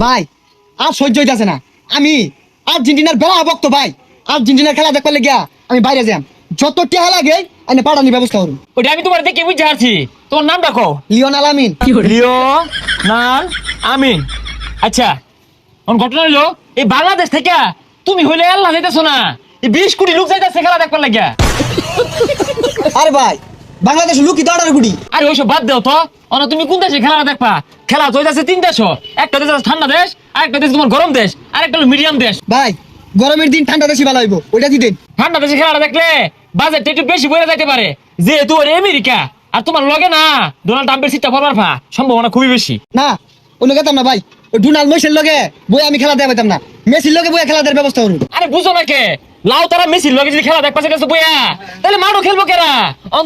ভাই আর সহ্য হইতাছে না। আমি আর্জেন্টিনার বেলা ভক্ত ভাই। আর্জেন্টিনার খেলা দেখবার লেগিয়া আমি বাইরে যাম, যত টেহা লাগে আমি পাঠানোর ব্যবস্থা করুন। ওটা আমি তোমার দেখে বুঝতে পারছি। তোমার নাম রাখো লিওনাল আমিন। লিওনাল আমিন। আচ্ছা, ঘটনা হইলো এই বাংলাদেশ থেকে তুমি হইলে আল্লাহ যাইতেছো না, এই 20 কোটি লোক যাইতেছে খেলা দেখবার লাগিয়া। আরে ভাই বাংলাদেশ লুকি দড়ার গুড়ি। আরে ওইসব বাদ দাও তো, তুমি কোন দেশে খেলা দেখবা? খেলা তো হইতাছে 3 দেশ, একটা দেশ ঠান্ডা দেশ, আরেকটা দেশ তোমার গরম দেশ, আরেকটা হলো মিডিয়াম দেশ। ভাই গরমের দিন ঠান্ডা দেশই ভালো হইব, ওইটা দিতেন। ঠান্ডা দেশে খেলাটা দেখলে বাজেট একটু বেশি বইরা যাইতে পারে, যেহেতু ওর আমেরিকা আর তোমার লগে না ডোনাল্ড ট্রাম্পের সিটটা পড়বার সম্ভাবনা খুবই বেশি। না অন্য গেতাম না ভাই, ওই ডোনাল্ড মেসির লগে বই আমি খেলা দেওয়া পাইতাম না, মেসির লগে বই খেলা দেওয়ার ব্যবস্থা করুন। আরে বুঝো না কে, লাউ তারা মেসির লগে যদি খেলা দেখবা গেছো বইয়া, তাহলে মাঠও খেলবো কেরা?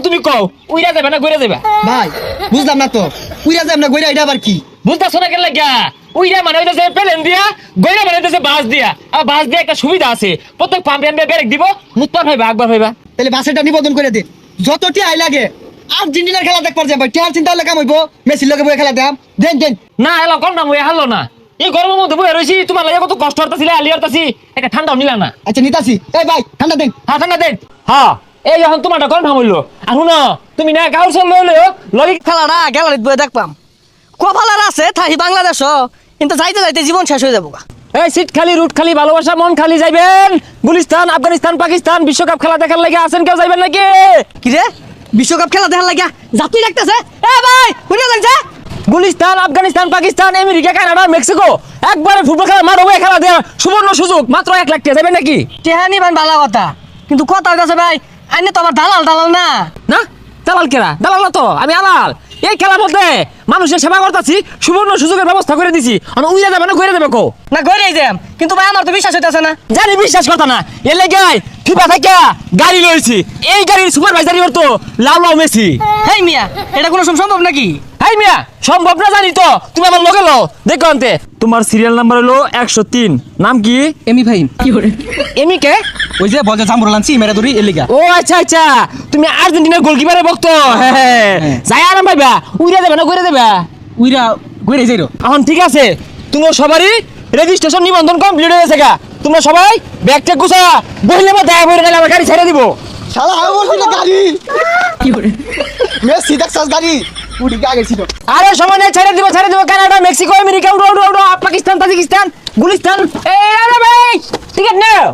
তুমি কও উইরা যাবে না গইরা যাবে? ভাই বুঝলাম না তো, উইরা যাম না গইরা, এটা আবার কি? বুঝতেছো না কেন লাগিয়া? উইরা মানে হইতেছে প্লেন দিয়া, গইরা মানে হইতেছে বাস দিয়া। আর বাস দিয়া একটা সুবিধা আছে, প্রত্যেক পাম্পে আনবে ব্রেক দিব, মুতপার ভাইবা আকবার ভাইবা। তাহলে বাসেটা নিবেদন করে দিন, যত টিয়াই লাগে আর্জেন্টিনার খেলা দেখবার যাম ভাই। টিয়ার চিন্তা হলে কাম হইব, মেসির লগে বই খেলা দেম দেন দেন। না এলো কম নাম হারলো না, এই গরমের মধ্যে বই রয়েছি, তোমার লাগে কত কষ্ট হতাছিল, আলি হতাছি, একটা ঠান্ডাও নিলা না। আচ্ছা নিতাছি, এই ভাই ঠান্ডা দেন। হ্যাঁ ঠান্ডা দেন। হ্যাঁ এই যখন তোমারটা কনফার্ম হইলো, আর শুনো তুমি না কাউন্সিল লইলো লগে খেলাটা গ্যালারিত বয়ে দেখবাম, কপালার আছে থাকি বাংলাদেশ, কিন্তু যাইতে যাইতে জীবন শেষ হয়ে যাবো। এই সিট খালি রুট খালি ভালোবাসা মন খালি যাইবেন গুলিস্তান আফগানিস্তান পাকিস্তান বিশ্বকাপ খেলা দেখার লাগে আছেন, কেউ যাইবেন নাকি? কি রে বিশ্বকাপ খেলা দেখার লাগিয়া যাত্রী রাখতেছে? এ ভাই বুঝে লাগছে Gulistan Afghanistan Pakistan America Canada Mexico একবারে ফুটবল খেলা মাঠ হবে, খেলা দেওয়ার সুবর্ণ সুযোগ, মাত্র 1 লাখ টাকা। যাবেন নাকি? টেহানি ভাই ভালো কথা, কিন্তু কথা হইতাছে ভাই আইনে তো আমার দালাল দালাল না। না দালাল কেরা? দালাল না তো, আমি আলাল। এই খেলার মধ্যে মানুষের সেবা করতেছি, সুবর্ণ সুযোগের ব্যবস্থা করে দিছি। উইরা যাবে না গইরা দেবে কো? না গইরেই যাম, কিন্তু ভাই আমার তো বিশ্বাস হইতাছে না। জানি বিশ্বাস কথা না, এর লেগে ফিফা থেকে গাড়ি লইছি, এই গাড়ির সুপারভাইজারি করতো লাউ লাউ মেসি। হেই মিয়া এটা কোনো সম্ভব নাকি? হাই মিয়া সম্ভব না জানি তো, তুমি আমার লগে লও দেখো আনতে। তোমার সিরিয়াল নাম্বার হলো 103, নাম কি? এমি ভাই। কি করে এমি কে? ওই যে বলছে জাম্বুর লানছি মেরে ধরি এলিগা। ও আচ্ছা আচ্ছা, তুমি আর্জেন্টিনার গোলকিপারের ভক্ত। হ্যাঁ যাই আরাম পাইবা, উইরা যাবে না গইরা দেবা? উইরা গইরে যাইরো। এখন ঠিক আছে, তোমার সবারই রেজিস্ট্রেশন নিবন্ধন কমপ্লিট হয়ে গেছে গা। তোমরা সবাই ব্যাগ ট্যাগ গুছা বইলে বা দেখা বইরে গেলে আমার গাড়ি ছেড়ে দিব। শালা আমি বলছি না গাড়ি কি করে মেসি দেখছাস গাড়ি উড়ি আগে ছিল। আরে সময় নেই, ছেড়ে দিব কানাডা মেক্সিকো আমেরিকা উড়ো উড়ো উড়ো, পাকিস্তান তাজিকিস্তান গুলিস্তান। এই আরে ভাই টিকেট নাও।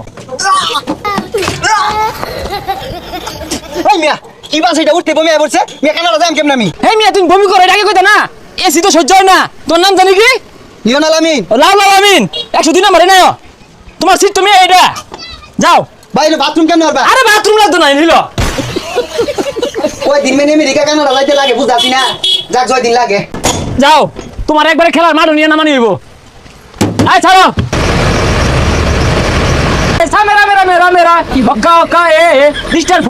ওই মিয়া কি বাস এটা উঠতে বমি আই পড়ছে মিয়া, কানাডা যাম কেমন আমি? হে মিয়া তুমি বমি করে ডাকে কইতা না, এসি তো সহ্য হয় না। তোর নাম জানি কি? লিওনাল আমিন। লাল লাল আমিন 102 নম্বরে নাও, তোমার সিট তুমি এইটা। যাও ভাই বাথরুম কেন হবে? আরে বাথরুম লাগতো না নিল। ওই দিন মেনে আমেরিকা কানাডা লাইতে লাগে বুঝাছি না, যাক জয় দিন লাগে। যাও তোমার একবারে খেলার মাঠও নিয়ে নামানি হইব। আয় ছাড়ো সামেরা মেরা মেরা মেরা ওকা ওকা এ ডিস্টার্ব